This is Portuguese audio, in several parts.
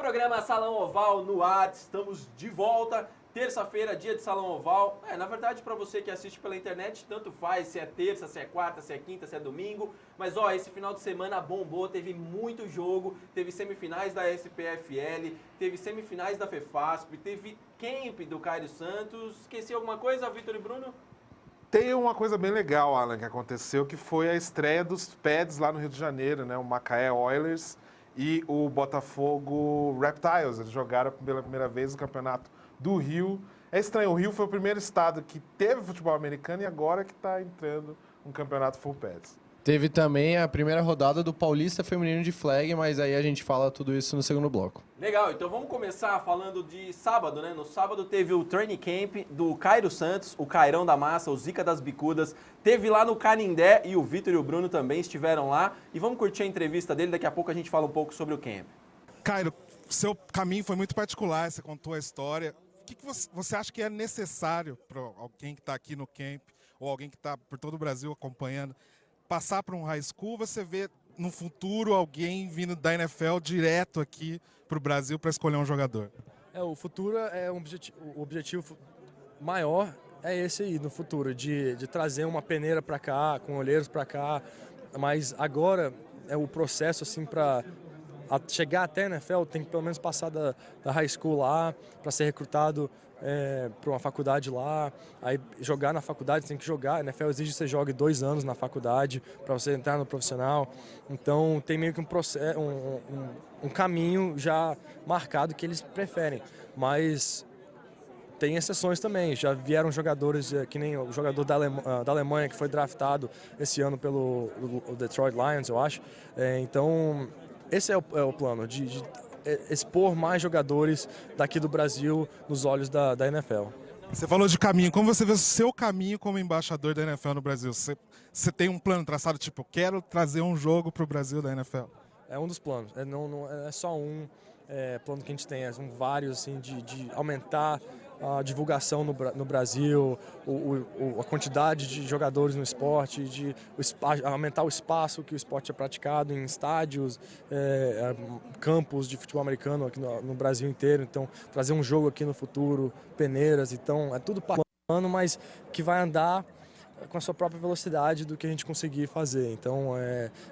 Programa Salão Oval no ar, estamos de volta. Terça-feira, dia de Salão Oval. Na verdade, para você que assiste pela internet, tanto faz se é terça, se é quarta, se é quinta, se é domingo. Mas esse final de semana bombou, teve muito jogo, teve semifinais da SPFL, teve semifinais da FEFASP, teve camp do Cairo Santos. Esqueci alguma coisa, Vitor e Bruno? Tem uma coisa bem legal, Alan, que aconteceu, que foi a estreia dos pads lá no Rio de Janeiro, né? O Macaé Oilers e o Botafogo Reptiles. Eles jogaram pela primeira vez o campeonato do Rio. É estranho, o Rio foi o primeiro estado que teve futebol americano e agora que está entrando um campeonato full pads. Teve também a primeira rodada do Paulista Feminino de Flag, mas aí a gente fala tudo isso no segundo bloco. Legal, então vamos começar falando de sábado, né? No sábado teve o training camp do Cairo Santos, o Cairão da Massa, o Zica das Bicudas. Teve lá no Canindé e o Vitor e o Bruno também estiveram lá. E vamos curtir a entrevista dele, daqui a pouco a gente fala um pouco sobre o camp. Cairo, seu caminho foi muito particular, você contou a história. O que você acha que é necessário para alguém que está aqui no camp, ou alguém que está por todo o Brasil acompanhando, passar para um high school? Você vê no futuro alguém vindo da NFL direto aqui para o Brasil para escolher um jogador? O futuro é o objetivo maior é esse aí no futuro, de trazer uma peneira para cá, com olheiros para cá, mas agora é o processo assim para chegar até a NFL, tem que pelo menos passar da high school lá, para ser recrutado para uma faculdade lá, aí jogar na faculdade, tem que jogar, a NFL exige que você jogue 2 anos na faculdade para você entrar no profissional, então tem meio que um caminho já marcado que eles preferem, mas tem exceções também, já vieram jogadores, que nem o jogador da Alemanha que foi draftado esse ano pelo Detroit Lions, eu acho, então esse é o plano, de expor mais jogadores daqui do Brasil nos olhos da NFL. Você falou de caminho. Como você vê o seu caminho como embaixador da NFL no Brasil? Você tem um plano traçado, tipo, quero trazer um jogo para o Brasil da NFL? É um dos planos. Não é só um plano que a gente tem. São vários, assim, de aumentar a divulgação no Brasil, a quantidade de jogadores no esporte, aumentar o espaço que o esporte é praticado em estádios, campos de futebol americano aqui no Brasil inteiro. Então, trazer um jogo aqui no futuro, peneiras, então é tudo plano, mas que vai andar com a sua própria velocidade do que a gente conseguir fazer. Então,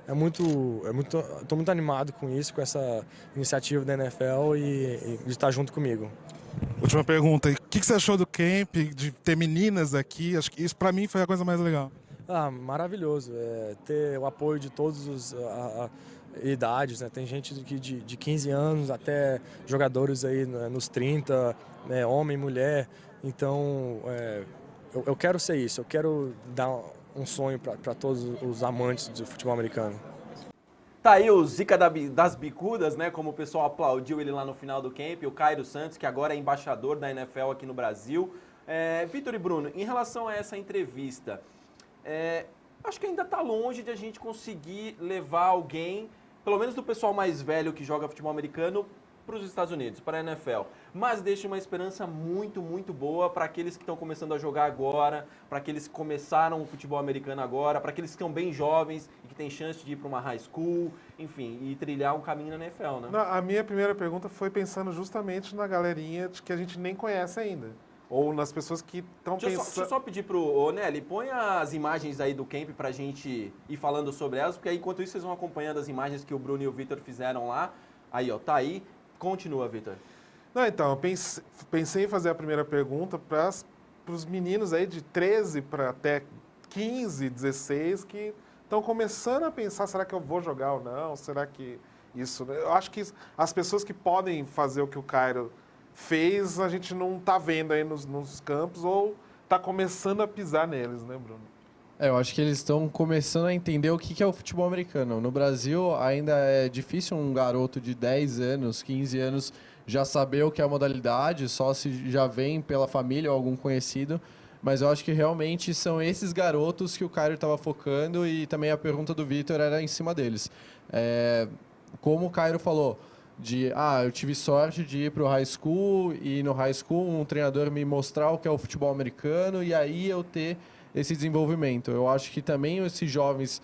estou muito animado com isso, com essa iniciativa da NFL e de estar junto comigo. Última pergunta, o que você achou do camp, de ter meninas aqui? Acho que isso para mim foi a coisa mais legal. Maravilhoso, ter o apoio de todas as idades, né? Tem gente de 15 anos até jogadores aí nos 30, né? Homem, mulher, então eu quero ser isso, eu quero dar um sonho para todos os amantes do futebol americano. Tá aí o Zica das Bicudas, né? Como o pessoal aplaudiu ele lá no final do camp, o Cairo Santos, que agora é embaixador da NFL aqui no Brasil. Vitor e Bruno, em relação a essa entrevista, acho que ainda está longe de a gente conseguir levar alguém, pelo menos do pessoal mais velho que joga futebol americano, para os Estados Unidos, para a NFL. Mas deixa uma esperança muito, muito boa para aqueles que estão começando a jogar agora, para aqueles que começaram o futebol americano agora, para aqueles que estão bem jovens e que têm chance de ir para uma high school, enfim, e trilhar um caminho na NFL, né? Não, a minha primeira pergunta foi pensando justamente na galerinha que a gente nem conhece ainda. Ou nas pessoas que estão pensando... Deixa eu só pedir pro Nelly, põe as imagens aí do camp pra gente ir falando sobre elas, porque aí, enquanto isso vocês vão acompanhando as imagens que o Bruno e o Vitor fizeram lá. Aí, tá aí. Continua, Vitor. Não, então, eu pensei em fazer a primeira pergunta para os meninos aí de 13 para até 15, 16, que estão começando a pensar, será que eu vou jogar ou não? Será que isso... Eu acho que as pessoas que podem fazer o que o Cairo fez, a gente não está vendo aí nos campos ou está começando a pisar neles, né, Bruno? Eu acho que eles estão começando a entender o que é o futebol americano. No Brasil, ainda é difícil um garoto de 10 anos, 15 anos, já saber o que é a modalidade, só se já vem pela família ou algum conhecido. Mas eu acho que realmente são esses garotos que o Cairo estava focando e também a pergunta do Vitor era em cima deles. Como o Cairo falou, eu tive sorte de ir para o high school e no high school um treinador me mostrar o que é o futebol americano e aí eu ter esse desenvolvimento. Eu acho que também esses jovens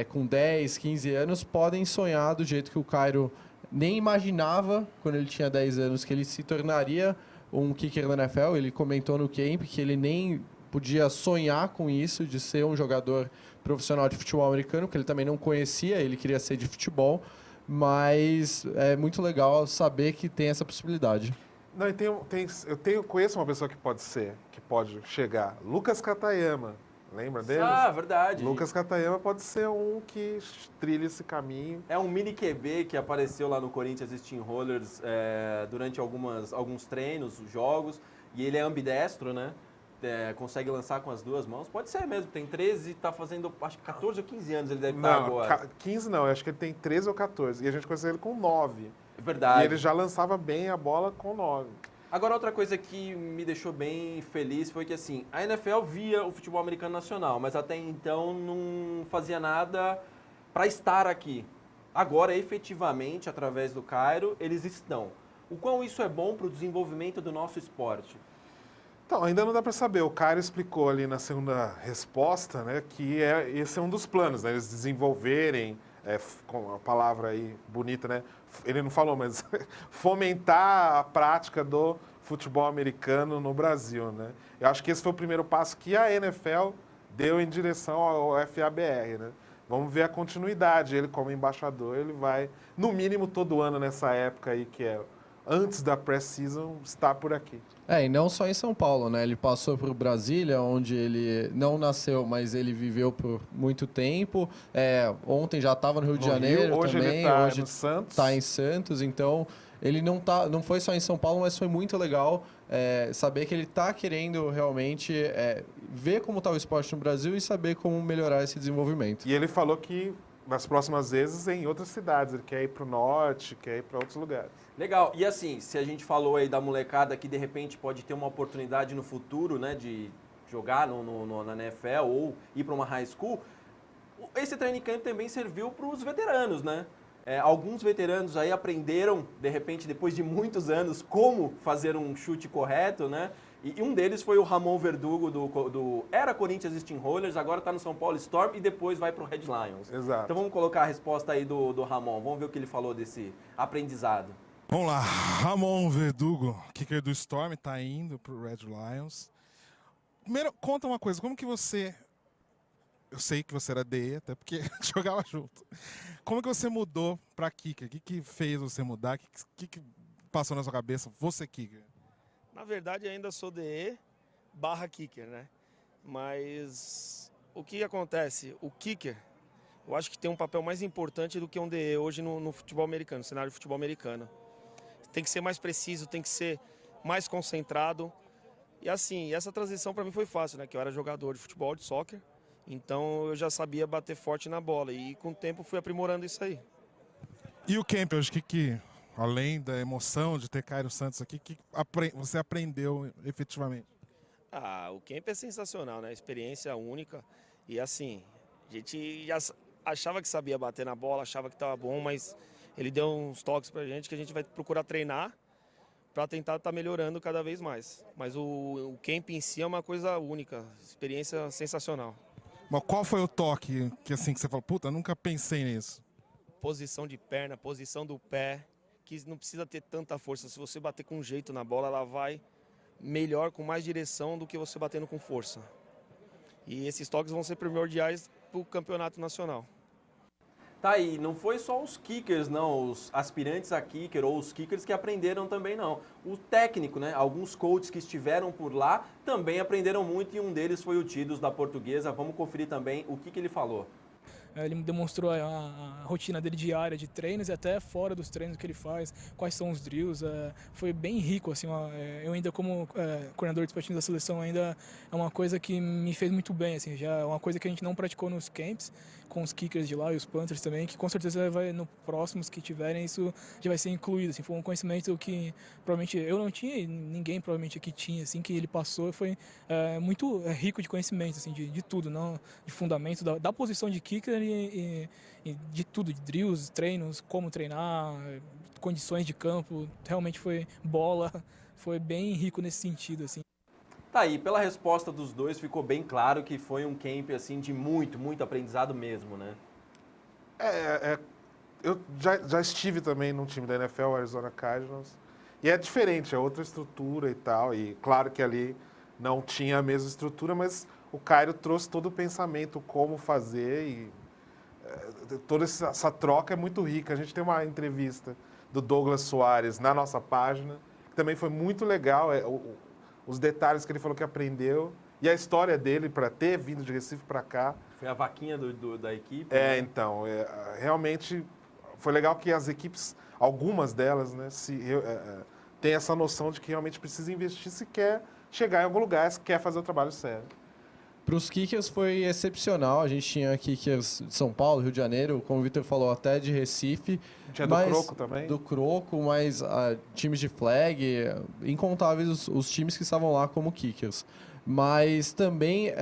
com 10, 15 anos podem sonhar do jeito que o Cairo nem imaginava, quando ele tinha 10 anos, que ele se tornaria um kicker da NFL. Ele comentou no camp que ele nem podia sonhar com isso, de ser um jogador profissional de futebol americano, porque ele também não conhecia, ele queria ser de futebol, mas é muito legal saber que tem essa possibilidade. Não, e conheço uma pessoa que pode chegar. Lucas Katayama. Lembra dele? Ah, verdade. Lucas Katayama pode ser um que trilha esse caminho. É um mini QB que apareceu lá no Corinthians Steamrollers durante alguns treinos, jogos, e ele é ambidestro, né? Consegue lançar com as duas mãos. Pode ser mesmo, tem 13 e está fazendo, acho que 14 ou 15 anos ele deve estar agora. 15 não, eu acho que ele tem 13 ou 14. E a gente conheceu ele com 9. É verdade. E ele já lançava bem a bola com 9. Agora, outra coisa que me deixou bem feliz foi que, assim, a NFL via o futebol americano nacional, mas até então não fazia nada para estar aqui. Agora, efetivamente, através do Cairo, eles estão. O quão isso é bom para o desenvolvimento do nosso esporte? Então, ainda não dá para saber. O Cairo explicou ali na segunda resposta, né, que esse é um dos planos, né, eles desenvolverem, com a palavra aí bonita, né, ele não falou, mas fomentar a prática do futebol americano no Brasil, né. Eu acho que esse foi o primeiro passo que a NFL deu em direção ao FABR, né. Vamos ver a continuidade. Ele, como embaixador, ele vai, no mínimo, todo ano nessa época aí, que é antes da pré-season, estar por aqui. E não só em São Paulo, né? Ele passou por Brasília, onde ele não nasceu, mas ele viveu por muito tempo. Ontem já estava no Rio de Janeiro hoje também. Ele tá hoje no Santos. Está em Santos, então ele não foi só em São Paulo, mas foi muito legal saber que ele está querendo realmente ver como está o esporte no Brasil e saber como melhorar esse desenvolvimento. E ele falou que nas próximas vezes em outras cidades, ele quer ir para o norte, quer ir para outros lugares. Legal. E assim, se a gente falou aí da molecada que de repente pode ter uma oportunidade no futuro, né, de jogar na NFL ou ir para uma high school, esse training camp também serviu para os veteranos, né? Alguns veteranos aí aprenderam, de repente, depois de muitos anos, como fazer um chute correto, né? E um deles foi o Ramon Verdugo, era Corinthians Steamrollers, agora está no São Paulo Storm e depois vai para o Red Lions. Exato. Então vamos colocar a resposta aí do Ramon, vamos ver o que ele falou desse aprendizado. Vamos lá, Ramon Verdugo, kicker do Storm, está indo para o Red Lions. Primeiro, conta uma coisa, como que você... Eu sei que você era DE, até porque jogava junto. Como que você mudou para kicker? O que fez você mudar? O que passou na sua cabeça? Você kicker? Na verdade, ainda sou DE / kicker, né? Mas o que acontece? O kicker, eu acho que tem um papel mais importante do que um DE hoje no futebol americano, no cenário de futebol americano. Tem que ser mais preciso, tem que ser mais concentrado. E assim, essa transição para mim foi fácil, né? Que eu era jogador de futebol, de soccer. Então eu já sabia bater forte na bola. E com o tempo fui aprimorando isso aí. E o camp, acho que além da emoção de ter Cairo Santos aqui, que você aprendeu efetivamente? O camp é sensacional, né? Experiência única. E assim, a gente já achava que sabia bater na bola, achava que estava bom, mas ele deu uns toques pra gente que a gente vai procurar treinar para tentar estar melhorando cada vez mais. Mas o camp em si é uma coisa única, experiência sensacional. Mas qual foi o toque que assim que você falou, puta, nunca pensei nisso? Posição de perna, posição do pé, que não precisa ter tanta força. Se você bater com jeito na bola, ela vai melhor, com mais direção do que você batendo com força. E esses toques vão ser primordiais para o campeonato nacional. Tá aí, não foi só os kickers, não, os aspirantes a kicker ou os kickers que aprenderam também, não. O técnico, né, alguns coaches que estiveram por lá também aprenderam muito e um deles foi o Tidos da Portuguesa. Vamos conferir também o que ele falou. Ele me demonstrou a rotina dele diária de treinos e até fora dos treinos que ele faz, quais são os drills. Foi bem rico, assim, eu ainda como coordenador de esportivos da seleção ainda é uma coisa que me fez muito bem, assim, já é uma coisa que a gente não praticou nos camps, com os kickers de lá e os Panthers também, que com certeza no próximos que tiverem isso já vai ser incluído, assim, foi um conhecimento que provavelmente eu não tinha e ninguém provavelmente aqui tinha, assim, que ele passou, foi muito rico de conhecimento, assim, de tudo, não de fundamento da posição de kicker e de tudo, de drills, treinos, como treinar, condições de campo, realmente foi bola, foi bem rico nesse sentido, assim. Tá aí, pela resposta dos dois ficou bem claro que foi um camp assim de muito aprendizado mesmo, né? eu já estive também num time da NFL, o Arizona Cardinals, e é diferente, é outra estrutura e tal, e claro que ali não tinha a mesma estrutura, mas o Cairo trouxe todo o pensamento, como fazer, e toda essa troca é muito rica. A gente tem uma entrevista do Douglas Soares na nossa página, que também foi muito legal, os detalhes que ele falou que aprendeu, e a história dele para ter vindo de Recife para cá. Foi a vaquinha da equipe? É, né? então, realmente foi legal que as equipes, algumas delas, né, têm essa noção de que realmente precisa investir se quer chegar em algum lugar, se quer fazer o trabalho sério. Para os kickers foi excepcional. A gente tinha kickers de São Paulo, Rio de Janeiro, como o Vitor falou, até de Recife. Tinha do Croco também? Do Croco, mas times de flag, incontáveis os times que estavam lá como kickers. Mas também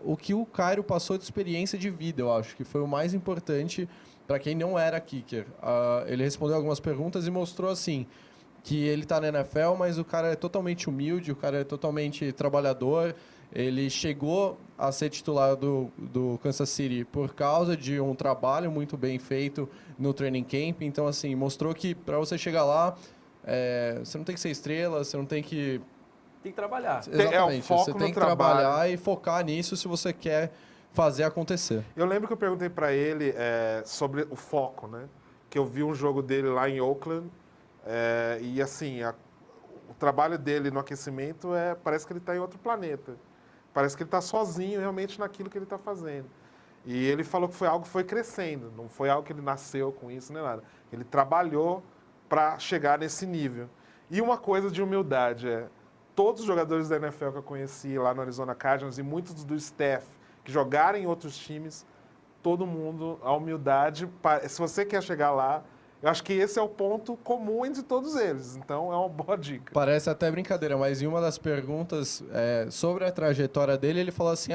o que o Cairo passou de experiência de vida, eu acho que foi o mais importante para quem não era kicker. Ele respondeu algumas perguntas e mostrou assim que ele está na NFL, mas o cara é totalmente humilde, o cara é totalmente trabalhador. Ele chegou a ser titular do Kansas City por causa de um trabalho muito bem feito no training camp. Então, assim, mostrou que para você chegar lá, você não tem que ser estrela, você não tem que... Tem que trabalhar. Exatamente. o foco Você no tem que trabalho. trabalhar e focar nisso se você quer fazer acontecer. Eu lembro que eu perguntei para ele sobre o foco, né? Que eu vi um jogo dele lá em Oakland, e assim, o trabalho dele no aquecimento parece que ele está em outro planeta. Parece que ele está sozinho realmente naquilo que ele está fazendo. E ele falou que foi algo que foi crescendo, não foi algo que ele nasceu com isso nem nada. Ele trabalhou para chegar nesse nível. E uma coisa de humildade todos os jogadores da NFL que eu conheci lá no Arizona Cardinals e muitos do staff que jogaram em outros times, todo mundo, a humildade, se você quer chegar lá, eu acho que esse é o ponto comum entre todos eles. Então, é uma boa dica. Parece até brincadeira, mas em uma das perguntas sobre a trajetória dele, ele falou assim,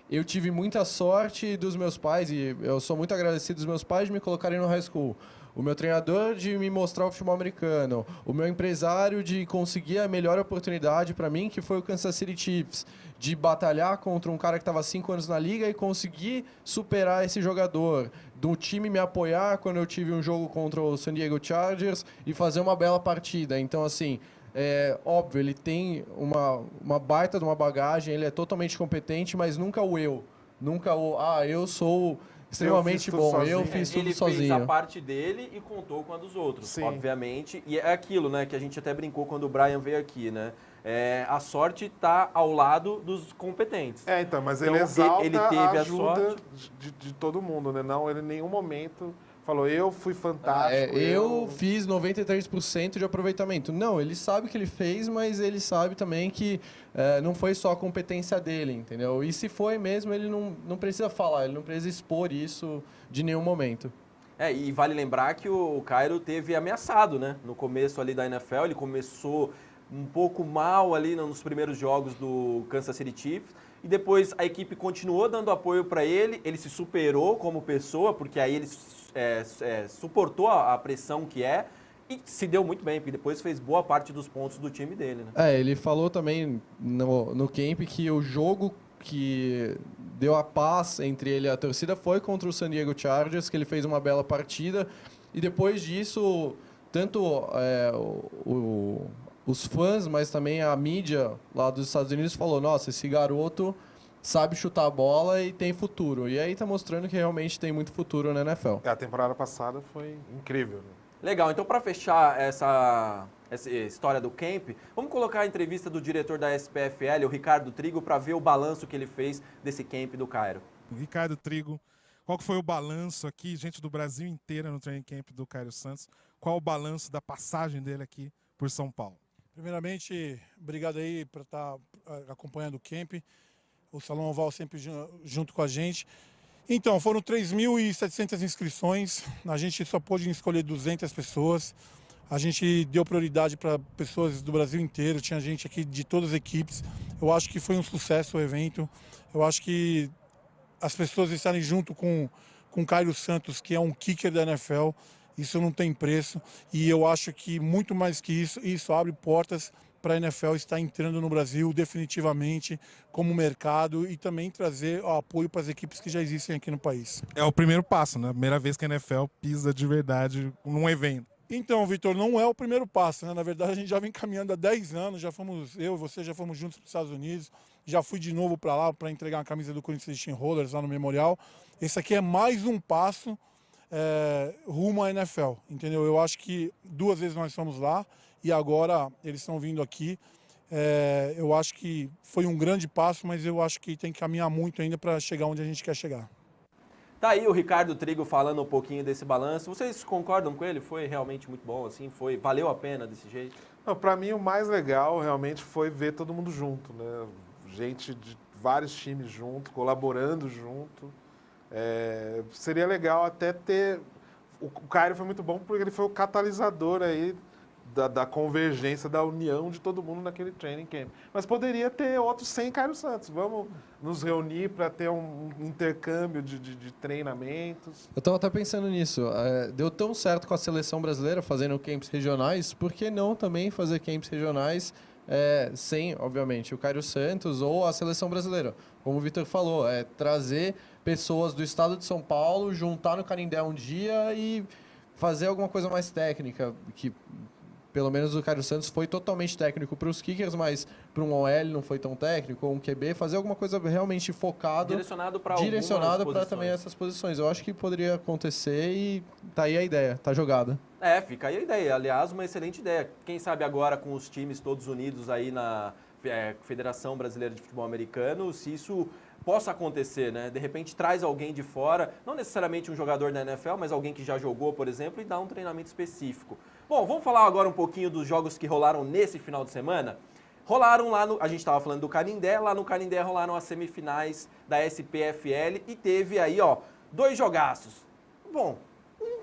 eu tive muita sorte dos meus pais e eu sou muito agradecido dos meus pais de me colocarem no high school. O meu treinador de me mostrar o futebol americano. O meu empresário de conseguir a melhor oportunidade para mim, que foi o Kansas City Chiefs. De batalhar contra um cara que estava 5 anos na liga e conseguir superar esse jogador. Do time me apoiar quando eu tive um jogo contra o San Diego Chargers e fazer uma bela partida. Então, assim, óbvio, ele tem uma baita de uma bagagem, ele é totalmente competente, mas nunca o eu. Nunca eu sou extremamente bom, eu fiz tudo sozinho. Ele fez a parte dele e contou com a dos outros, Sim. obviamente. E é aquilo, né, que a gente até brincou quando o Brian veio aqui, né? A sorte está ao lado dos competentes. Então, mas Então, ele exalta ele teve a a ajuda sorte. de todo mundo, né? Não, ele em nenhum momento falou, eu fui fantástico. Eu fiz 93% de aproveitamento. Não, ele sabe que ele fez, mas ele sabe também que não foi só a competência dele, entendeu? E se foi mesmo, ele não precisa falar, ele não precisa expor isso de nenhum momento. E vale lembrar que o Cairo teve ameaçado, né? No começo ali da NFL, ele começou um pouco mal ali nos primeiros jogos do Kansas City Chiefs, e depois a equipe continuou dando apoio para ele se superou como pessoa, porque aí ele suportou a pressão que e se deu muito bem, porque depois fez boa parte dos pontos do time dele, né? Ele falou também no camp que o jogo que deu a paz entre ele e a torcida foi contra o San Diego Chargers, que ele fez uma bela partida, e depois disso, tanto os fãs, mas também a mídia lá dos Estados Unidos falou, nossa, esse garoto sabe chutar a bola e tem futuro. E aí tá mostrando que realmente tem muito futuro na NFL. A temporada passada foi incrível, né? Legal, então para fechar essa história do camp, vamos colocar a entrevista do diretor da SPFL, o Ricardo Trigo, para ver o balanço que ele fez desse camp do Cairo. Ricardo Trigo, qual que foi o balanço aqui, gente do Brasil inteira no training camp do Cairo Santos, qual o balanço da passagem dele aqui por São Paulo? Primeiramente, obrigado aí por estar acompanhando o camp, o Salão Oval sempre junto com a gente. Então, foram 3.700 inscrições, a gente só pôde escolher 200 pessoas, a gente deu prioridade para pessoas do Brasil inteiro, tinha gente aqui de todas as equipes, eu acho que foi um sucesso o evento, eu acho que as pessoas estarem junto com o Cairo Santos, que é um kicker da NFL, isso não tem preço, e eu acho que muito mais que isso abre portas para a NFL estar entrando no Brasil definitivamente como mercado e também trazer apoio para as equipes que já existem aqui no país. É o primeiro passo, né? A primeira vez que a NFL pisa de verdade num evento. Então, Vitor, não é o primeiro passo, né? Na verdade, a gente já vem caminhando há 10 anos, eu e você já fomos juntos para os Estados Unidos, já fui de novo para lá para entregar uma camisa do Corinthians Steamrollers lá no Memorial. Esse aqui é mais um passo rumo à NFL, entendeu? Eu acho que 2 vezes nós fomos lá e agora eles estão vindo aqui. Eu acho que foi um grande passo, mas eu acho que tem que caminhar muito ainda para chegar onde a gente quer chegar. Tá aí o Ricardo Trigo falando um pouquinho desse balanço. Vocês concordam com ele? Foi realmente muito bom, assim? Valeu a pena desse jeito? Para mim, o mais legal realmente foi ver todo mundo junto, né? Gente de vários times junto, colaborando junto. Seria legal até ter... O Cairo foi muito bom porque ele foi o catalisador aí da convergência, da união de todo mundo naquele training camp. Mas poderia ter outros sem Cairo Santos. Vamos nos reunir para ter um intercâmbio de treinamentos. Eu estava até pensando nisso. Deu tão certo com a seleção brasileira fazendo camps regionais, por que não também fazer camps regionais sem, obviamente, o Cairo Santos ou a seleção brasileira? Como o Vitor falou, trazer pessoas do estado de São Paulo, juntar no Canindé um dia e fazer alguma coisa mais técnica, que pelo menos o Cairo Santos foi totalmente técnico para os kickers, mas para um OL não foi tão técnico, ou um QB, fazer alguma coisa realmente focado, direcionado para também essas posições. Eu acho que poderia acontecer e tá aí a ideia, tá jogada. Fica aí a ideia. Aliás, uma excelente ideia. Quem sabe agora com os times todos unidos aí na Federação Brasileira de Futebol Americano, se isso possa acontecer, né? De repente traz alguém de fora, não necessariamente um jogador da NFL, mas alguém que já jogou, por exemplo, e dá um treinamento específico. Bom, vamos falar agora um pouquinho dos jogos que rolaram nesse final de semana. Rolaram lá a gente estava falando do Canindé, lá no Canindé rolaram as semifinais da SPFL e teve aí, 2 jogaços. Bom,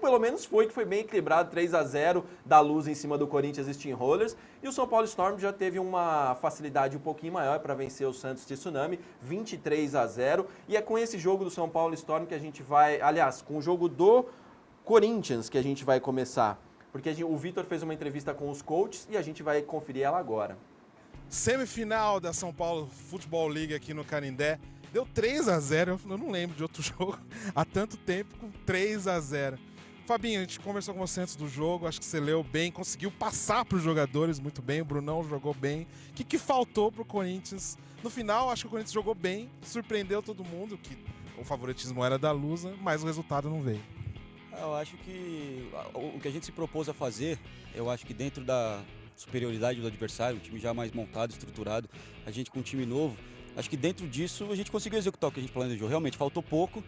pelo menos que foi bem equilibrado, 3-0 da Luz em cima do Corinthians Steamrollers, e o São Paulo Storm já teve uma facilidade um pouquinho maior para vencer o Santos Tsunami, 23-0, e é com esse jogo do São Paulo Storm que a gente vai, aliás, com o jogo do Corinthians que a gente vai começar, porque o Vitor fez uma entrevista com os coaches e a gente vai conferir ela agora. Semifinal da São Paulo Futebol League aqui no Canindé, deu 3-0, eu não lembro de outro jogo há tanto tempo com 3-0. Fabinho, a gente conversou com você antes do jogo, acho que você leu bem, conseguiu passar para os jogadores muito bem, o Brunão jogou bem. O que faltou para o Corinthians? No final, acho que o Corinthians jogou bem, surpreendeu todo mundo, que o favoritismo era da Lusa, mas o resultado não veio. Eu acho que o que a gente se propôs a fazer, eu acho que dentro da superioridade do adversário, um time já mais montado, estruturado, a gente com um time novo, acho que dentro disso a gente conseguiu executar o que a gente planejou. Realmente faltou pouco,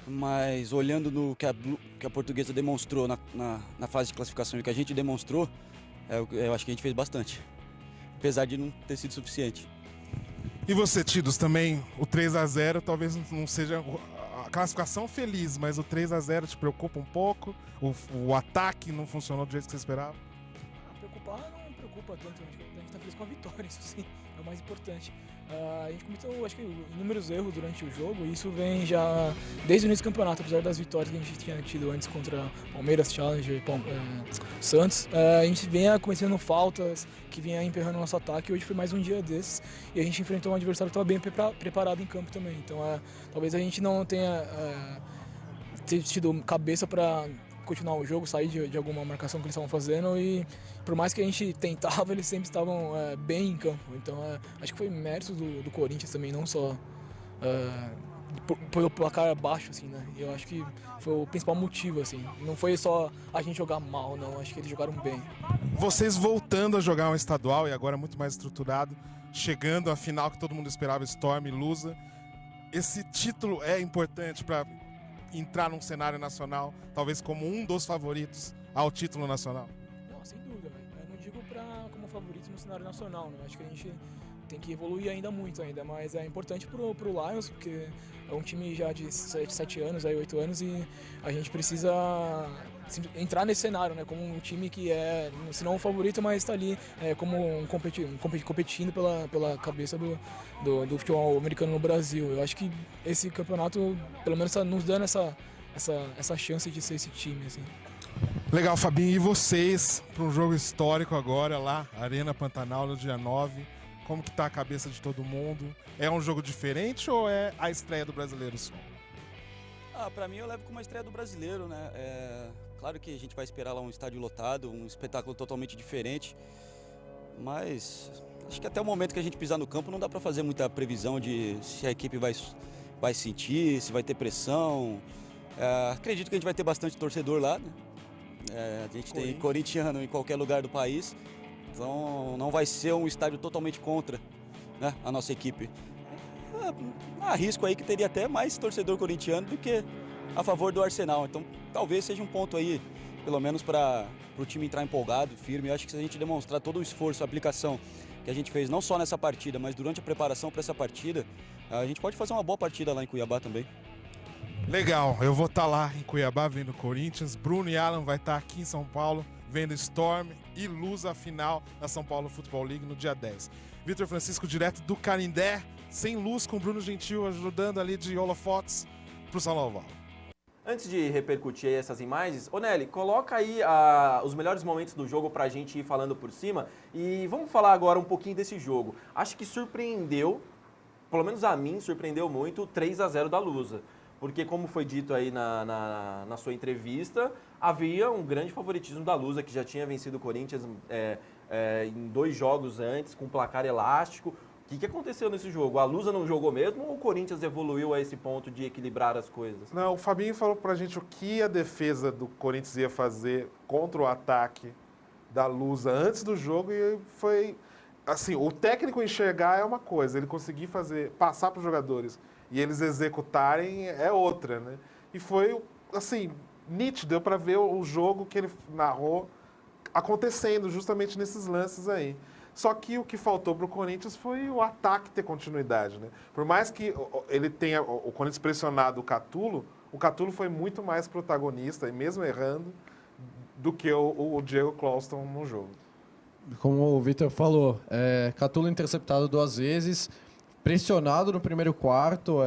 mas olhando no que a Portuguesa demonstrou na fase de classificação e que a gente demonstrou, eu acho que a gente fez bastante, apesar de não ter sido suficiente. E você, Tidos, também o 3-0 talvez não seja a classificação feliz, mas o 3-0 te preocupa um pouco? O ataque não funcionou do jeito que você esperava? Preocupar não preocupa tanto, a gente está feliz com a vitória, isso sim, é o mais importante. A gente cometeu, acho que, inúmeros erros durante o jogo, e isso vem já desde o início do campeonato, apesar das vitórias que a gente tinha tido antes contra Palmeiras, Challenger, Santos. A gente vinha cometendo faltas, que vinha emperrando o nosso ataque, e hoje foi mais um dia desses, e a gente enfrentou um adversário que estava bem preparado em campo também. Então, talvez a gente não tenha tido cabeça para continuar o jogo, sair de alguma marcação que eles estavam fazendo, e por mais que a gente tentava, eles sempre estavam bem em campo. Então acho que foi mérito do Corinthians também, não só pelo placar baixo, assim, né? Eu acho que foi o principal motivo, assim. Não foi só a gente jogar mal, não. Acho que eles jogaram bem. Vocês voltando a jogar um estadual e agora muito mais estruturado, chegando à final que todo mundo esperava, Storm e Lusa, esse título é importante para entrar num cenário nacional, talvez como um dos favoritos ao título nacional? Não, sem dúvida. Eu não digo como favorito no cenário nacional, né? Acho que a gente tem que evoluir ainda muito ainda, mas é importante pro Lions, porque é um time já de 7 anos, 8 anos, e a gente precisa entrar nesse cenário, né? Como um time que se não o favorito, mas está ali como competindo pela cabeça do futebol americano no Brasil. Eu acho que esse campeonato, pelo menos, está nos dando essa chance de ser esse time, assim. Legal, Fabinho. E vocês, para um jogo histórico agora lá, Arena Pantanal, no dia 9, como que tá a cabeça de todo mundo? É um jogo diferente ou é a estreia do Brasileiro só? Para mim eu levo como uma estreia do Brasileiro, né? Claro que a gente vai esperar lá um estádio lotado, um espetáculo totalmente diferente, mas acho que até o momento que a gente pisar no campo não dá para fazer muita previsão de se a equipe vai sentir, se vai ter pressão. Acredito que a gente vai ter bastante torcedor lá, né? A gente tem corintiano em qualquer lugar do país, então não vai ser um estádio totalmente contra, né, a nossa equipe. Há risco aí que teria até mais torcedor corintiano do que a favor do Arsenal, então talvez seja um ponto aí, pelo menos para o time entrar empolgado, firme. Eu acho que se a gente demonstrar todo o esforço, a aplicação que a gente fez não só nessa partida, mas durante a preparação para essa partida, a gente pode fazer uma boa partida lá em Cuiabá também. Legal, eu vou estar lá em Cuiabá vendo Corinthians, Bruno e Alan vai estar aqui em São Paulo vendo Storm e Luz a final da São Paulo Futebol League no dia 10. Vitor Francisco direto do Canindé, sem luz, com Bruno Gentil ajudando ali de holofotes para o Salão Oval. Antes de repercutir aí essas imagens, ô Nelly, coloca aí os melhores momentos do jogo pra gente ir falando por cima e vamos falar agora um pouquinho desse jogo. Acho que surpreendeu, pelo menos a mim, surpreendeu muito o 3-0 da Lusa. Porque, como foi dito aí na sua entrevista, havia um grande favoritismo da Lusa, que já tinha vencido o Corinthians em 2 jogos antes, com placar elástico. O que aconteceu nesse jogo? A Lusa não jogou mesmo ou o Corinthians evoluiu a esse ponto de equilibrar as coisas? Não, o Fabinho falou pra gente o que a defesa do Corinthians ia fazer contra o ataque da Lusa antes do jogo e foi... Assim, o técnico enxergar é uma coisa, ele conseguir passar para os jogadores e eles executarem é outra, né? E foi, assim, nítido, deu para ver o jogo que ele narrou acontecendo justamente nesses lances aí. Só que o que faltou para o Corinthians foi o ataque ter continuidade, né? Por mais que ele tenha o Corinthians pressionado o Catulo foi muito mais protagonista, e mesmo errando, do que o Diego Clauston no jogo. Como o Vitor falou, Catulo interceptado 2 vezes, pressionado no primeiro quarto,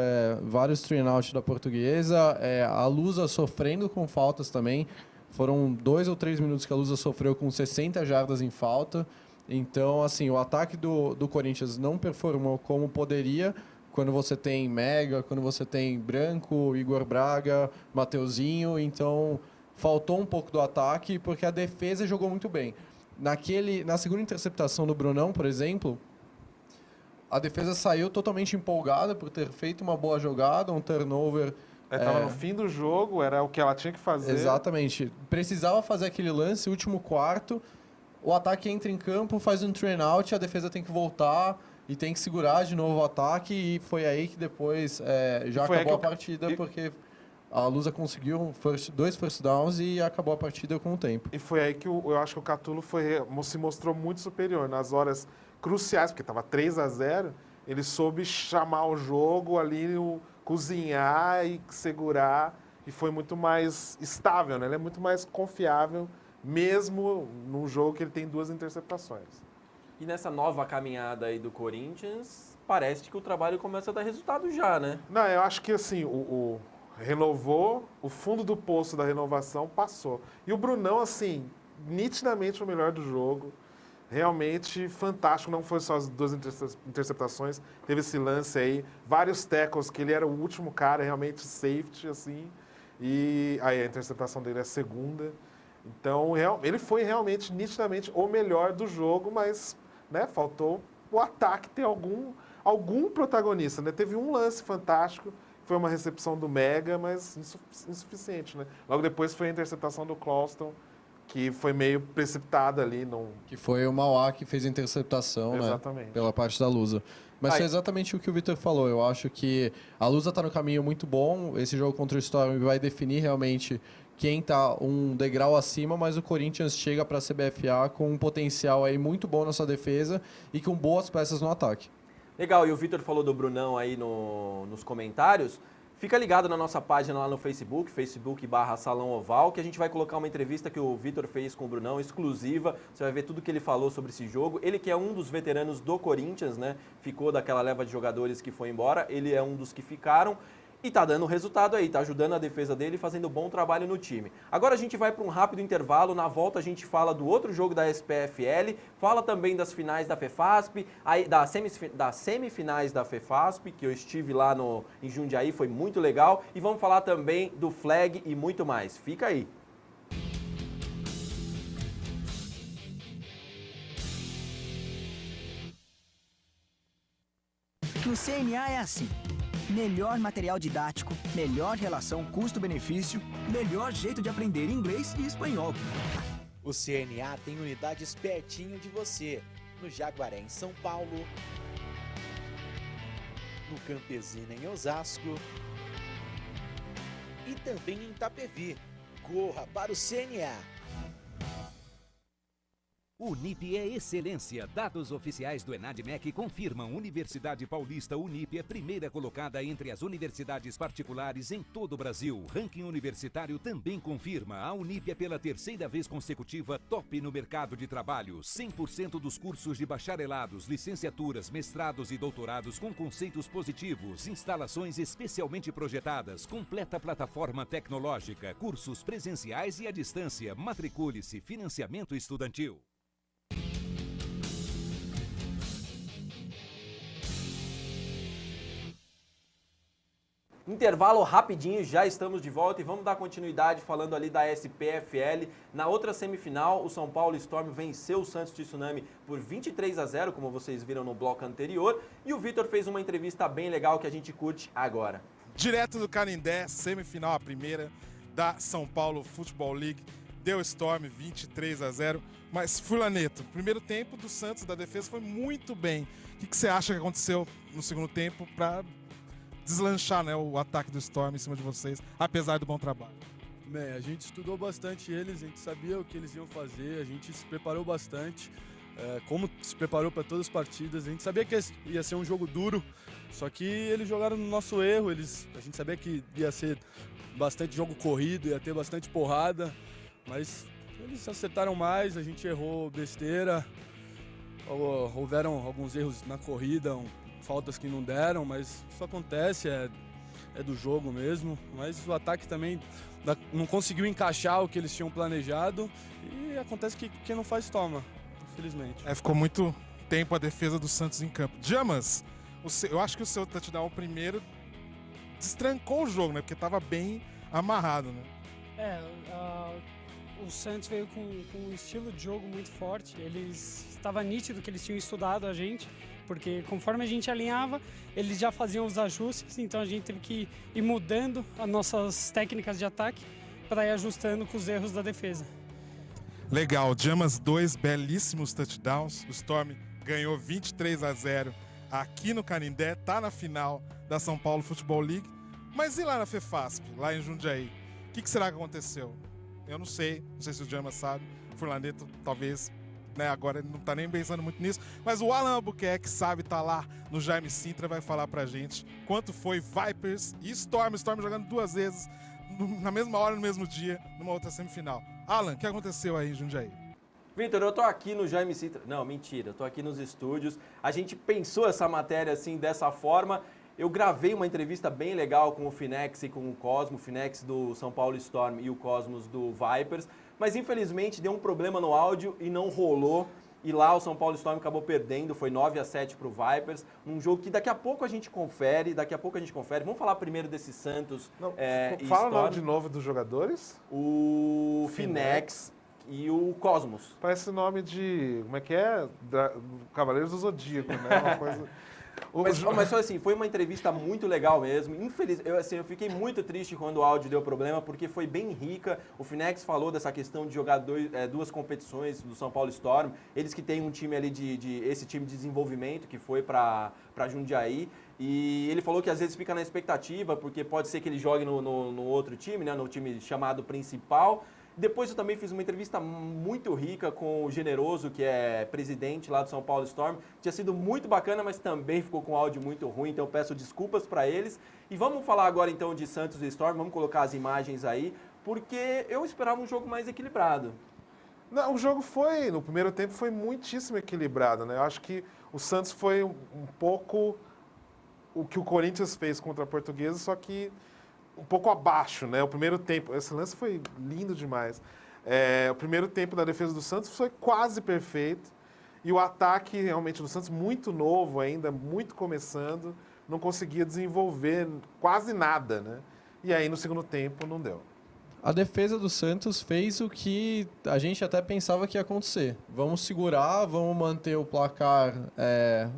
vários three-and-out da Portuguesa, a Lusa sofrendo com faltas também. Foram 2 ou 3 minutos que a Lusa sofreu com 60 jardas em falta. Então, assim, o ataque do Corinthians não performou como poderia quando você tem Mega, quando você tem Branco, Igor Braga, Mateuzinho. Então, faltou um pouco do ataque porque a defesa jogou muito bem. Na segunda interceptação do Brunão, por exemplo, a defesa saiu totalmente empolgada por ter feito uma boa jogada, um turnover. Estava no fim do jogo, era o que ela tinha que fazer. Exatamente. Precisava fazer aquele lance, último quarto, o ataque entra em campo, faz um train-out, a defesa tem que voltar e tem que segurar de novo o ataque, e foi aí que depois já acabou a partida, porque a Lusa conseguiu 2 first downs e acabou a partida com o tempo. E foi aí que eu acho que o Catulo se mostrou muito superior. Nas horas cruciais, porque estava 3-0, ele soube chamar o jogo ali, cozinhar e segurar, e foi muito mais estável, né? Ele é muito mais confiável, mesmo num jogo que ele tem 2 interceptações. E nessa nova caminhada aí do Corinthians, parece que o trabalho começa a dar resultado já, né? Não, eu acho que assim, renovou, o fundo do poço da renovação passou. E o Brunão, assim, nitidamente o melhor do jogo. Realmente fantástico, não foi só as 2 interceptações, teve esse lance aí, vários tackles, que ele era o último cara, realmente safety, assim, e aí a interceptação dele é a segunda. Então, ele foi realmente, nitidamente, o melhor do jogo, mas, né, faltou o ataque ter algum protagonista, né? Teve um lance fantástico, foi uma recepção do Mega, mas insuficiente, né? Logo depois foi a interceptação do Clauston, que foi meio precipitada ali. Que foi o Mauá que fez a interceptação, exatamente, né, pela parte da Lusa. Mas foi exatamente o que o Vitor falou. Eu acho que a Lusa está no caminho muito bom. Esse jogo contra o Storm vai definir realmente quem está um degrau acima, mas o Corinthians chega para a CBFA com um potencial aí muito bom na sua defesa e com boas peças no ataque. Legal, e o Vitor falou do Brunão aí nos comentários. Fica ligado na nossa página lá no Facebook, facebook.com/Salão Oval, que a gente vai colocar uma entrevista que o Vitor fez com o Brunão, exclusiva. Você vai ver tudo que ele falou sobre esse jogo. Ele que é um dos veteranos do Corinthians, né? Ficou daquela leva de jogadores que foi embora. Ele é um dos que ficaram. E tá dando resultado aí, tá ajudando a defesa dele e fazendo bom trabalho no time. Agora a gente vai para um rápido intervalo, na volta a gente fala do outro jogo da SPFL, fala também das finais da FEFASP, aí, das semifinais da FEFASP, que eu estive lá em Jundiaí, foi muito legal, e vamos falar também do flag e muito mais. Fica aí. No CNA é assim. Melhor material didático, melhor relação custo-benefício, melhor jeito de aprender inglês e espanhol. O CNA tem unidades pertinho de você, no Jaguaré, em São Paulo, no Campesina, em Osasco e também em Itapevi. Corra para o CNA! Unip é excelência. Dados oficiais do ENADMEC confirmam: Universidade Paulista Unip é primeira colocada entre as universidades particulares em todo o Brasil. Ranking universitário também confirma: a Unip é pela terceira vez consecutiva top no mercado de trabalho. 100% dos cursos de bacharelados, licenciaturas, mestrados e doutorados com conceitos positivos, instalações especialmente projetadas, completa plataforma tecnológica, cursos presenciais e à distância. Matricule-se. Financiamento estudantil. Intervalo rapidinho, já estamos de volta e vamos dar continuidade falando ali da SPFL. Na outra semifinal, o São Paulo Storm venceu o Santos Tsunami por 23-0, como vocês viram no bloco anterior. E o Vitor fez uma entrevista bem legal que a gente curte agora. Direto do Canindé, semifinal, a primeira da São Paulo Football League. Deu Storm 23-0. Mas, Fulaneto, primeiro tempo do Santos, da defesa, foi muito bem. O que você acha que aconteceu no segundo tempo para deslanchar, né, o ataque do Storm em cima de vocês, apesar do bom trabalho? Bem, a gente estudou bastante eles, a gente sabia o que eles iam fazer, a gente se preparou bastante, como se preparou para todas as partidas. A gente sabia que ia ser um jogo duro, só que eles jogaram no nosso erro, a gente sabia que ia ser bastante jogo corrido, ia ter bastante porrada, mas eles acertaram mais, a gente errou besteira, houveram alguns erros na corrida, faltas que não deram, mas isso acontece, é do jogo mesmo. Mas o ataque também não conseguiu encaixar o que eles tinham planejado e acontece que quem não faz toma, infelizmente. Ficou muito tempo a defesa do Santos em campo. Diamas, eu acho que o seu touchdown primeiro destrancou o jogo, né? Porque estava bem amarrado, né? O Santos veio com um estilo de jogo muito forte. Estava nítido que eles tinham estudado a gente, porque conforme a gente alinhava, eles já faziam os ajustes, então a gente teve que ir mudando as nossas técnicas de ataque para ir ajustando com os erros da defesa. Legal, Diamas 2 belíssimos touchdowns, o Storm ganhou 23-0 aqui no Canindé, tá na final da São Paulo Football League, mas e lá na FEFASP, lá em Jundiaí? O que será que aconteceu? Eu não sei se o Diamas sabe, o Furlaneto talvez, né, agora ele não tá nem pensando muito nisso, mas o Alan Albuquerque sabe, tá lá no Jaime Sintra, vai falar pra gente quanto foi Vipers e Storm jogando duas vezes, na mesma hora, no mesmo dia, numa outra semifinal. Alan, o que aconteceu aí em Jundiaí? Vitor, eu tô aqui no Jaime Sintra, não, mentira, eu tô aqui nos estúdios, a gente pensou essa matéria assim, dessa forma. Eu gravei uma entrevista bem legal com o Finex e com o Cosmo, o Finex do São Paulo Storm e o Cosmos do Vipers, mas infelizmente deu um problema no áudio e não rolou. E lá o São Paulo Storm acabou perdendo, foi 9-7 para o Vipers, um jogo que daqui a pouco a gente confere. Vamos falar primeiro desse Santos e Fala Storm. o nome de novo dos jogadores. O Finex e o Cosmos. Parece o nome de, como é que é? Cavaleiros do Zodíaco, né? Uma coisa... Mas só assim, foi uma entrevista muito legal mesmo. Eu fiquei muito triste quando o áudio deu problema, porque foi bem rica. O Finex falou dessa questão de jogar duas competições do São Paulo Storm. Eles que têm um time ali esse time de desenvolvimento que foi para Jundiaí. E ele falou que às vezes fica na expectativa, porque pode ser que ele jogue no outro time, né, no time chamado principal. Depois eu também fiz uma entrevista muito rica com o Generoso, que é presidente lá do São Paulo Storm. Tinha sido muito bacana, mas também ficou com áudio muito ruim, então eu peço desculpas para eles. E vamos falar agora então de Santos e Storm, vamos colocar as imagens aí, porque eu esperava um jogo mais equilibrado. Não, o jogo no primeiro tempo foi muitíssimo equilibrado, né? Eu acho que o Santos foi um pouco o que o Corinthians fez contra a Portuguesa, só que um pouco abaixo, né? O primeiro tempo, esse lance foi lindo demais. O primeiro tempo da defesa do Santos foi quase perfeito. E o ataque realmente do Santos, muito novo ainda, muito começando, não conseguia desenvolver quase nada, né? E aí no segundo tempo não deu. A defesa do Santos fez o que a gente até pensava que ia acontecer. Vamos segurar, vamos manter o placar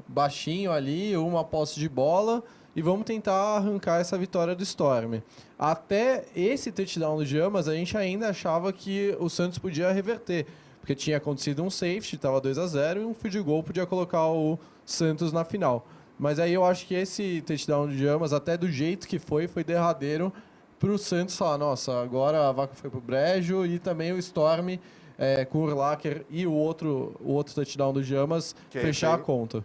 baixinho ali, uma posse de bola, e vamos tentar arrancar essa vitória do Storm. Até esse touchdown do Jamas, a gente ainda achava que o Santos podia reverter, porque tinha acontecido um safety, estava 2-0, e um field goal podia colocar o Santos na final. Mas aí eu acho que esse touchdown do Jamas, até do jeito que foi derradeiro para o Santos falar, nossa, agora a vaca foi pro brejo, e também o Storm com o Urlacher e o outro touchdown do Jamas fechar a conta.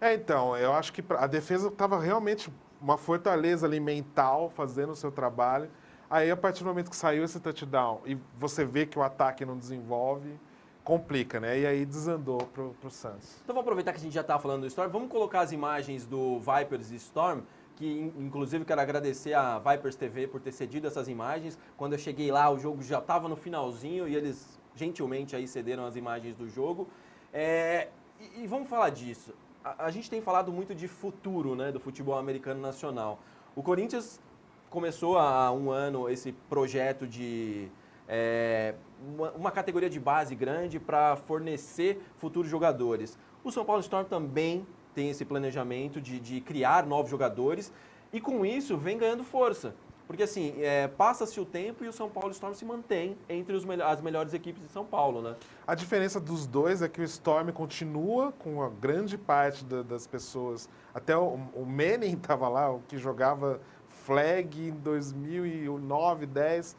Então, eu acho que a defesa estava realmente uma fortaleza ali mental, fazendo o seu trabalho. Aí, a partir do momento que saiu esse touchdown e você vê que o ataque não desenvolve, complica, né? E aí desandou pro Santos. Então, vamos aproveitar que a gente já está falando do Storm, vamos colocar as imagens do Vipers e Storm, que inclusive quero agradecer a Vipers TV por ter cedido essas imagens. Quando eu cheguei lá, o jogo já estava no finalzinho e eles gentilmente aí cederam as imagens do jogo. E vamos falar disso. A gente tem falado muito de futuro, né, do futebol americano nacional. O Corinthians começou há um ano esse projeto de uma categoria de base grande para fornecer futuros jogadores. O São Paulo Storm também tem esse planejamento de criar novos jogadores e com isso vem ganhando força. Porque assim, passa-se o tempo e o São Paulo Storm se mantém entre as melhores equipes de São Paulo, né? A diferença dos dois é que o Storm continua com a grande parte das pessoas. Até o Manning estava lá, o que jogava flag em 2009, 2010.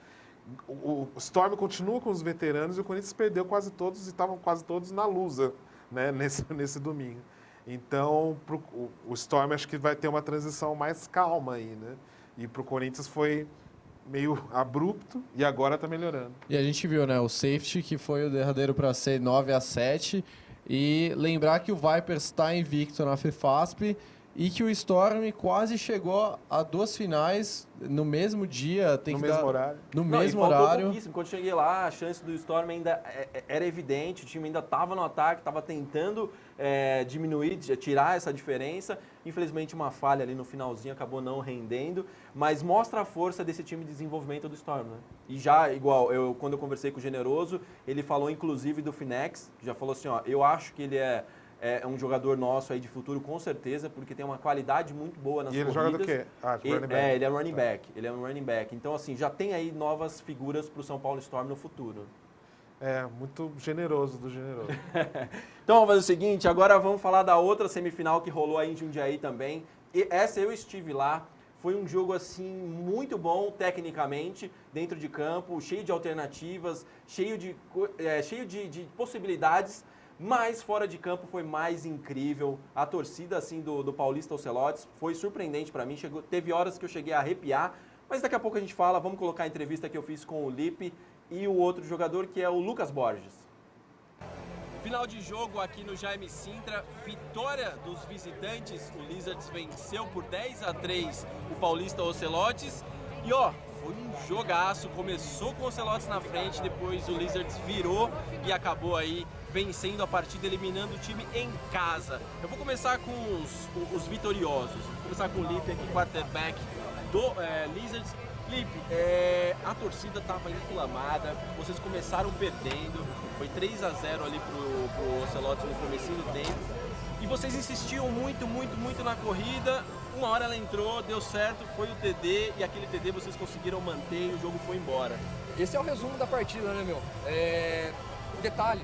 O Storm continua com os veteranos e o Corinthians perdeu quase todos e estavam quase todos na lusa, né, nesse domingo. Então, o Storm acho que vai ter uma transição mais calma aí, né? E para o Corinthians foi meio abrupto e agora está melhorando. E a gente viu, né, o safety que foi o derradeiro para ser 9-7 e lembrar que o Vipers está invicto na FIFASP e que o Storm quase chegou a 2 finais no mesmo dia. No mesmo horário. No mesmo horário. Quando cheguei lá, a chance do Storm ainda era evidente, o time ainda estava no ataque, estava tentando diminuir, tirar essa diferença. Infelizmente, uma falha ali no finalzinho acabou não rendendo, mas mostra a força desse time de desenvolvimento do Storm, né? E já, igual, quando eu conversei com o Generoso, ele falou inclusive do Finex, já falou assim, ó, eu acho que ele é um jogador nosso aí de futuro, com certeza, porque tem uma qualidade muito boa nas corridas. E ele joga do quê? Running back. Ele é running back. Ele é um running back. Então, assim, já tem aí novas figuras para o São Paulo Storm no futuro. Muito generoso do Generoso. Então, vamos fazer o seguinte, agora vamos falar da outra semifinal que rolou aí em Jundiaí também. E essa eu estive lá. Foi um jogo, assim, muito bom tecnicamente, dentro de campo, cheio de alternativas, cheio de possibilidades. Mas fora de campo foi mais incrível. A torcida assim do Paulista Ocelotes foi surpreendente para mim. Teve horas que eu cheguei a arrepiar, mas daqui a pouco a gente fala. Vamos colocar a entrevista que eu fiz com o Lipe e o outro jogador, que é o Lucas Borges. Final de jogo aqui no Jaime Sintra, vitória dos visitantes. O Lizards venceu por 10-3 o Paulista Ocelotes. E ó, foi um jogaço, começou com o Ocelotes na frente, depois o Lizards virou e acabou aí vencendo a partida, eliminando o time em casa. Eu vou começar com os vitoriosos. Vou começar com o Lipe aqui, quarterback do Lizards. Lipe, a torcida estava inflamada, vocês começaram perdendo, foi 3-0 ali pro Ocelotes no comecinho do tempo. E vocês insistiam muito na corrida. Uma hora ela entrou, deu certo, foi o TD e aquele TD vocês conseguiram manter e o jogo foi embora. Esse é o resumo da partida, né, meu? Detalhe,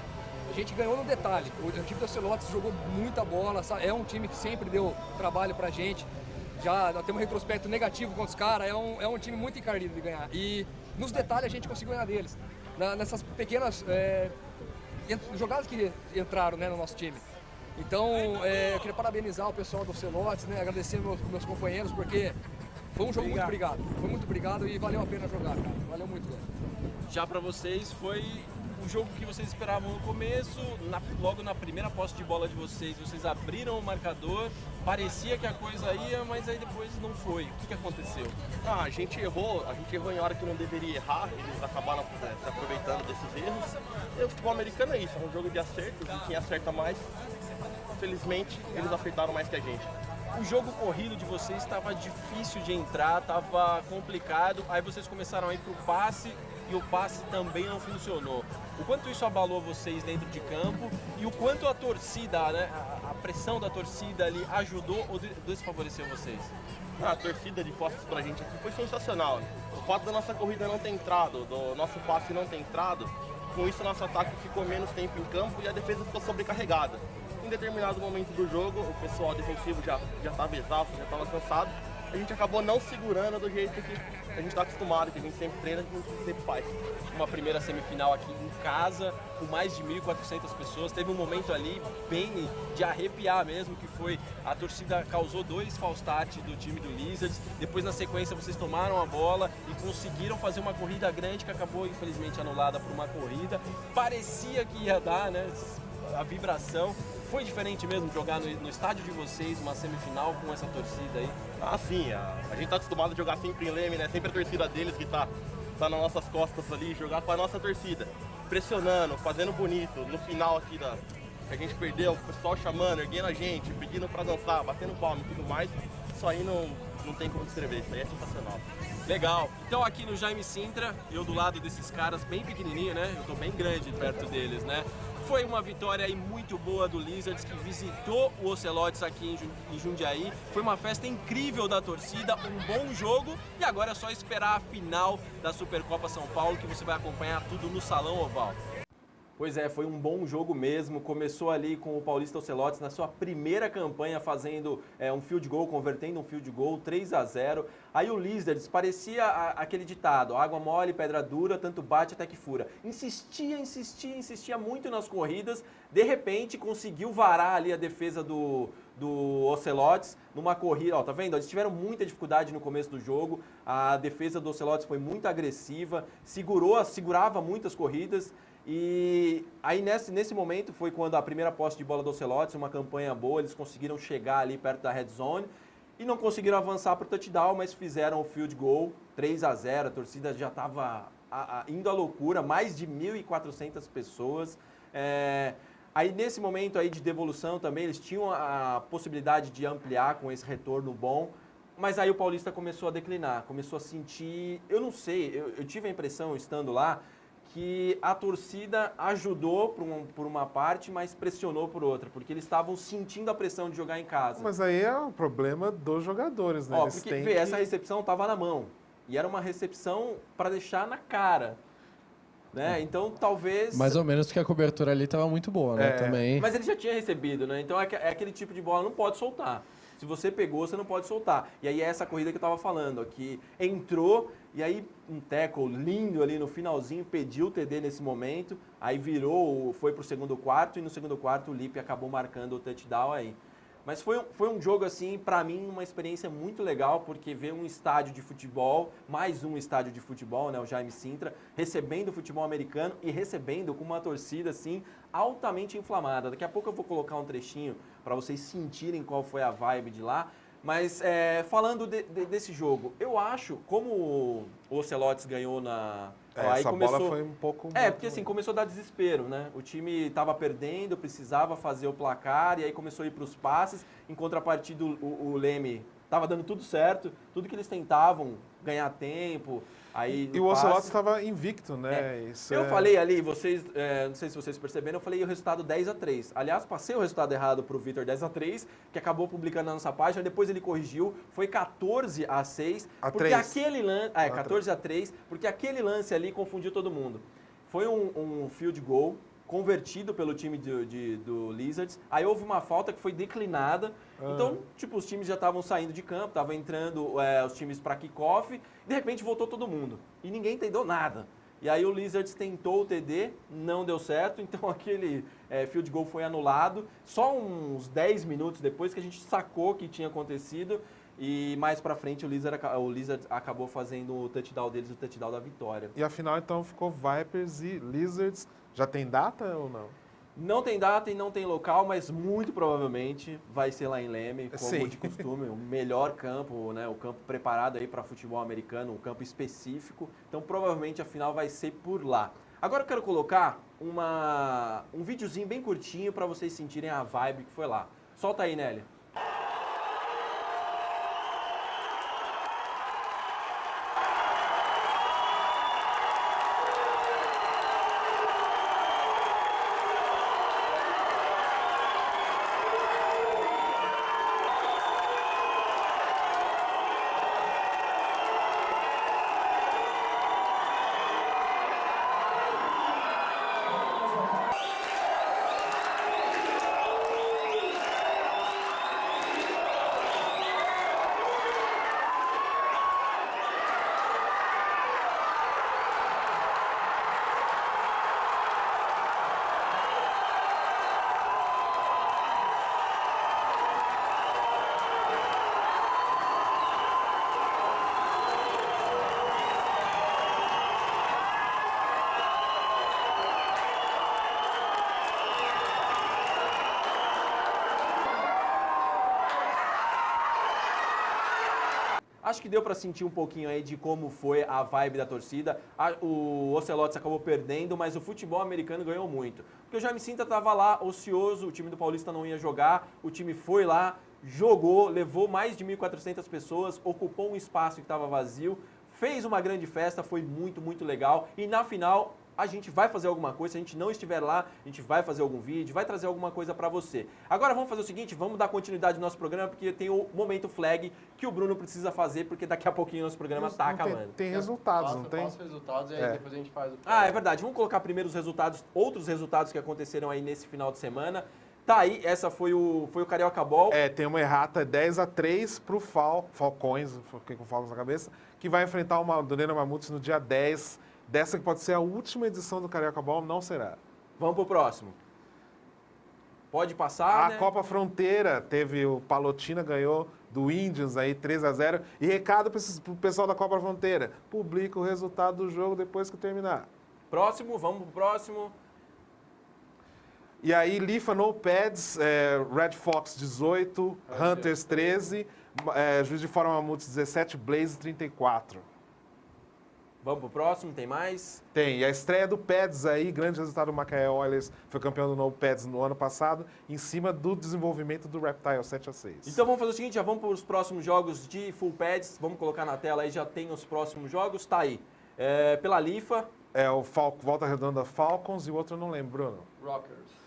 a gente ganhou no detalhe. O time do Ocelotes jogou muita bola, é um time que sempre deu trabalho pra gente. Já temos um retrospecto negativo contra os caras, é um time muito encardido de ganhar. E nos detalhes a gente conseguiu ganhar deles. Nessas pequenas jogadas que entraram, né, no nosso time. Então, eu queria parabenizar o pessoal do Ocelotes, né, agradecer meus companheiros, porque foi um jogo muito brigado. Foi muito brigado e valeu a pena jogar, cara. Valeu muito. Já para vocês foi o jogo que vocês esperavam no começo, logo na primeira posse de bola de vocês abriram o marcador, parecia que a coisa ia, mas aí depois não foi. O que aconteceu? A gente errou em hora que não deveria errar, eles acabaram se aproveitando desses erros. E o futebol americano é isso, é um jogo de acertos, e quem acerta mais, felizmente, eles acertaram mais que a gente. O jogo corrido de vocês estava difícil de entrar, estava complicado, aí vocês começaram a ir para o passe e o passe também não funcionou. O quanto isso abalou vocês dentro de campo e o quanto a torcida, né, a pressão da torcida ali ajudou ou desfavoreceu vocês? A torcida de costas pra gente aqui foi sensacional. O fato da nossa corrida não ter entrado, do nosso passe não ter entrado, com isso nosso ataque ficou menos tempo em campo e a defesa ficou sobrecarregada. Em determinado momento do jogo, o pessoal defensivo já estava exausto, já estava cansado. A gente acabou não segurando do jeito que a gente está acostumado, que a gente sempre treina, que a gente sempre faz. Uma primeira semifinal aqui em casa, com mais de 1.400 pessoas. Teve um momento ali bem de arrepiar mesmo, que foi a torcida causou 2 false start do time do Lizards. Depois, na sequência, vocês tomaram a bola e conseguiram fazer uma corrida grande que acabou, infelizmente, anulada por uma corrida. Parecia que ia dar, né, a vibração. Foi diferente mesmo jogar no estádio de vocês, uma semifinal com essa torcida aí? Sim, a gente tá acostumado a jogar sempre em Leme, né? Sempre a torcida deles que tá nas nossas costas ali, jogar com a nossa torcida. Pressionando, fazendo bonito. No final aqui que a gente perdeu, o pessoal chamando, erguendo a gente, pedindo pra dançar, batendo palma e tudo mais. Isso aí não tem como descrever, isso aí é sensacional. Legal. Então aqui no Jaime Sintra, eu do lado desses caras bem pequenininho, né? Eu tô bem grande perto deles, né? Foi uma vitória aí muito boa do Lizards, que visitou o Ocelotes aqui em Jundiaí. Foi uma festa incrível da torcida, um bom jogo. E agora é só esperar a final da Supercopa São Paulo, que você vai acompanhar tudo no Salão Oval. Pois é, foi um bom jogo mesmo. Começou ali com o Paulista Ocelotes na sua primeira campanha fazendo um field goal, convertendo um field goal, 3-0. Aí o Lizards parecia aquele ditado, água mole, pedra dura, tanto bate até que fura. Insistia muito nas corridas. De repente conseguiu varar ali a defesa do Ocelotes numa corrida. Ó, tá vendo? Eles tiveram muita dificuldade no começo do jogo. A defesa do Ocelotes foi muito agressiva, segurava muitas corridas. E aí nesse momento foi quando a primeira posse de bola do Ocelotes, uma campanha boa, eles conseguiram chegar ali perto da red zone e não conseguiram avançar para o touchdown, mas fizeram o field goal, 3-0, a torcida já estava indo à loucura, mais de 1.400 pessoas. Aí nesse momento aí de devolução também, eles tinham a possibilidade de ampliar com esse retorno bom, mas aí o Paulista começou a declinar, começou a sentir, eu não sei, eu tive a impressão estando lá, que a torcida ajudou por uma parte, mas pressionou por outra, porque eles estavam sentindo a pressão de jogar em casa. Mas aí é o problema dos jogadores, né? Porque essa recepção estava na mão, e era uma recepção para deixar na cara, né? Então talvez... Mais ou menos porque a cobertura ali estava muito boa, né? Também. Mas ele já tinha recebido, né? Então é aquele tipo de bola, não pode soltar. Se você pegou, você não pode soltar. E aí é essa corrida que eu estava falando, que entrou e aí um tackle lindo ali no finalzinho, pediu o TD nesse momento, aí virou, foi para o segundo quarto e no segundo quarto o Lipe acabou marcando o touchdown aí. Mas foi um jogo, assim, para mim, uma experiência muito legal, porque ver um estádio de futebol, mais um estádio de futebol, né, o Jaime Sintra, recebendo o futebol americano e recebendo com uma torcida, assim, altamente inflamada. Daqui a pouco eu vou colocar um trechinho para vocês sentirem qual foi a vibe de lá. Mas falando desse jogo, eu acho, como o Ocelotes ganhou na... aí começou... bola foi um pouco... porque assim, começou a dar desespero, né? O time estava perdendo, precisava fazer o placar, e aí começou a ir para os passes. Em contrapartida, o Leme estava dando tudo certo, tudo que eles tentavam, ganhar tempo... Aí, e o Ocelotes estava invicto, né? Eu falei ali, vocês, não sei se vocês perceberam, eu falei o resultado 10-3. Aliás, passei o resultado errado para o Vitor, 10-3, que acabou publicando na nossa página, depois ele corrigiu, foi 14-6, porque aquele lance... 14-3, porque aquele lance ali confundiu todo mundo. Foi um field goal convertido pelo time do Lizards, aí houve uma falta que foi declinada, então, tipo, os times já estavam saindo de campo, estavam entrando os times para kickoff, de repente voltou todo mundo, e ninguém entendeu nada. E aí o Lizards tentou o TD, não deu certo, então aquele field goal foi anulado, só uns 10 minutos depois que a gente sacou que tinha acontecido, e mais pra frente o Lizards acabou fazendo o touchdown deles, o touchdown da vitória. E afinal, então, ficou Vipers e Lizards Já tem data ou não? Não tem data e não tem local, mas muito provavelmente vai ser lá em Leme, como Sim. de costume, o melhor campo, né? O campo preparado aí para futebol americano, um campo específico. Então provavelmente a final vai ser por lá. Agora eu quero colocar um videozinho bem curtinho para vocês sentirem a vibe que foi lá. Solta aí, Nelly. Acho que deu para sentir um pouquinho aí de como foi a vibe da torcida. O Ocelotes acabou perdendo, mas o futebol americano ganhou muito. Porque o Jaime Sinta estava lá ocioso, o time do Paulista não ia jogar, o time foi lá, jogou, levou mais de 1.400 pessoas, ocupou um espaço que estava vazio, fez uma grande festa, foi muito, muito legal. E na final a gente vai fazer alguma coisa, se a gente não estiver lá, a gente vai fazer algum vídeo, vai trazer alguma coisa para você. Agora vamos fazer o seguinte, vamos dar continuidade no nosso programa, porque tem o Momento Flag que o Bruno precisa fazer, porque daqui a pouquinho o nosso programa está acabando. Tem resultados, não tem? Passa os resultados e aí depois a gente faz o... Ah, é verdade. Vamos colocar primeiro os resultados, outros resultados que aconteceram aí nesse final de semana. Tá aí, essa foi o Carioca Ball. Tem uma errata 10-3 pro Falcões, fiquei com Falcons na cabeça, que vai enfrentar o Madureira Mamutes no dia 10. Dessa que pode ser a última edição do Carioca Ball, não será. Vamos pro próximo. Pode passar, né? A Copa Fronteira, teve o Palotina, ganhou do Indians aí 3-0. E recado pro pessoal da Copa Fronteira, publica o resultado do jogo depois que terminar. Próximo, vamos pro próximo. E aí, Lifa No Pads, Red Fox 18, Hunters 13, Juiz de Fora Mamutes 17, Blaze 34. Vamos pro próximo, tem mais? Tem. E a estreia do Pads aí, grande resultado do Macaé Oilers, foi campeão do No Pads no ano passado, em cima do desenvolvimento do Reptile 7-6. Então vamos fazer o seguinte, já vamos para os próximos jogos de Full Pads, vamos colocar na tela aí, já tem os próximos jogos, tá aí. Pela Lifa. O Volta Redonda Falcons e o outro eu não lembro, Bruno. Rockers.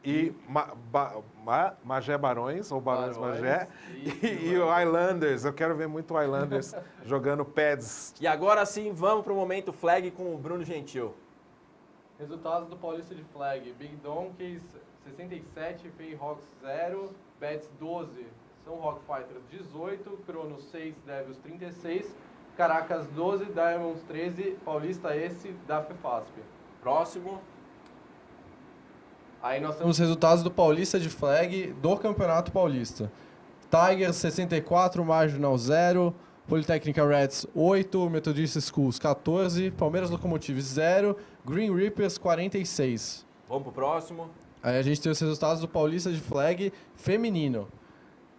E Magé Barões, ou Barões Magé, e o Islanders. Eu quero ver muito o Islanders jogando pads. E agora sim, vamos para o Momento Flag com o Bruno Gentil. Resultados do Paulista de Flag. Big Donkeys 67, Fayhawks 0, Bats 12, São Rock Fighters 18, Cronos 6, Devils 36, Caracas 12, Diamonds 13, Paulista esse da FEFASP. Próximo. Aí nós temos os resultados do Paulista de Flag do Campeonato Paulista. Tigers 64, Marginal 0, Politécnica Reds 8, Methodist Schools 14, Palmeiras Locomotives 0, Green Reapers 46. Vamos pro próximo. Aí a gente tem os resultados do Paulista de Flag feminino.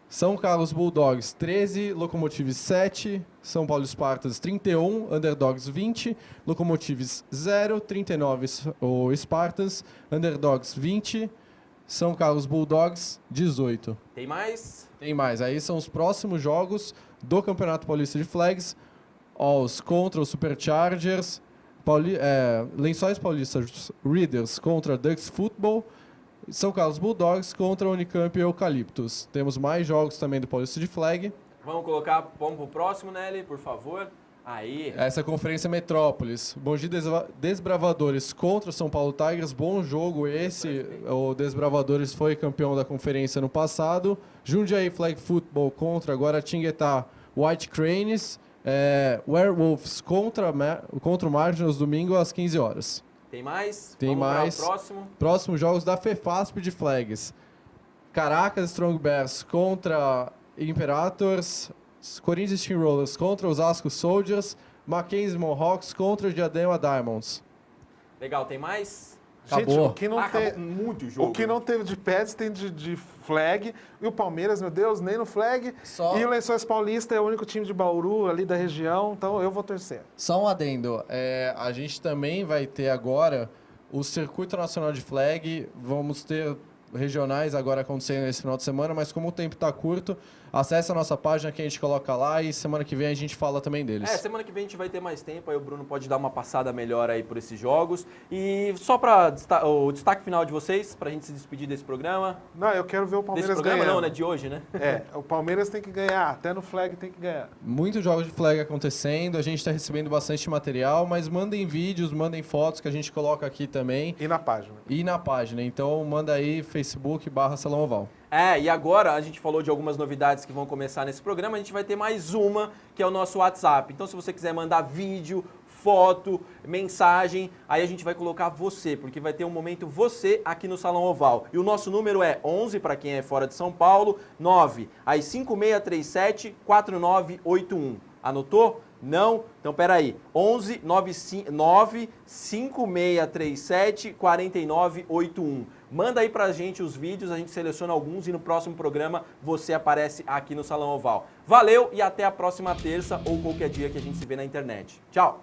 São Carlos Bulldogs 13, Locomotives 7, São Paulo Spartans 31, Underdogs 20, Locomotives 0, 39 o Spartans, Underdogs 20, São Carlos Bulldogs 18. Tem mais? Tem mais. Aí são os próximos jogos do Campeonato Paulista de Flags. Os contra os Superchargers, Lençóis Paulistas Readers contra Ducks Football, São Carlos Bulldogs contra Unicamp e Eucaliptus. Temos mais jogos também do Paulista de Flag. Vamos pro próximo, Nelly, por favor. Aí. Essa é a Conferência Metrópolis. Mogi Desbravadores contra São Paulo Tigers. Bom jogo esse. O Desbravadores foi campeão da conferência no passado. Jundiaí Flag Football contra Guaratinguetá White Cranes. Werewolves contra o Marginals domingo às 15 horas. Tem mais? Tem Vamos mais. Para o próximo. Próximos jogos da FEFASP de Flags. Caracas Strong Bears contra Imperators. Corinthians Steamrollers contra Osasco Soldiers. Mackenzie Mohawks contra Diadema Diamonds. Legal, tem mais? Gente, Acabou. o que não Acabou teve, muito jogo. o que não teve de pads tem de flag. E o Palmeiras, meu Deus, nem no flag. Só- E o Lençóis Paulista é o único time de Bauru ali da região, então eu vou torcer. Só um adendo, a gente também vai ter agora o Circuito Nacional de Flag, vamos ter regionais agora acontecendo nesse final de semana, mas como o tempo está curto, acesse a nossa página que a gente coloca lá e semana que vem a gente fala também deles. Semana que vem a gente vai ter mais tempo, aí o Bruno pode dar uma passada melhor aí por esses jogos. E só para o destaque final de vocês, pra gente se despedir desse programa. Não, eu quero ver o Palmeiras Desse programa ganhando. não, né? De hoje, né? O Palmeiras tem que ganhar, até no flag tem que ganhar. Muitos jogos de flag acontecendo, a gente está recebendo bastante material, mas mandem vídeos, mandem fotos que a gente coloca aqui também. E na página. Então manda aí Facebook/Salão Oval. E agora a gente falou de algumas novidades que vão começar nesse programa, a gente vai ter mais uma, que é o nosso WhatsApp. Então se você quiser mandar vídeo, foto, mensagem, aí a gente vai colocar você, porque vai ter um momento você aqui no Salão Oval. E o nosso número é 11, para quem é fora de São Paulo, 9, aí 5637-4981. Anotou? Não? Então, peraí. 11 9 5637 4981. Manda aí pra gente os vídeos, a gente seleciona alguns e no próximo programa você aparece aqui no Salão Oval. Valeu e até a próxima terça ou qualquer dia que a gente se vê na internet. Tchau!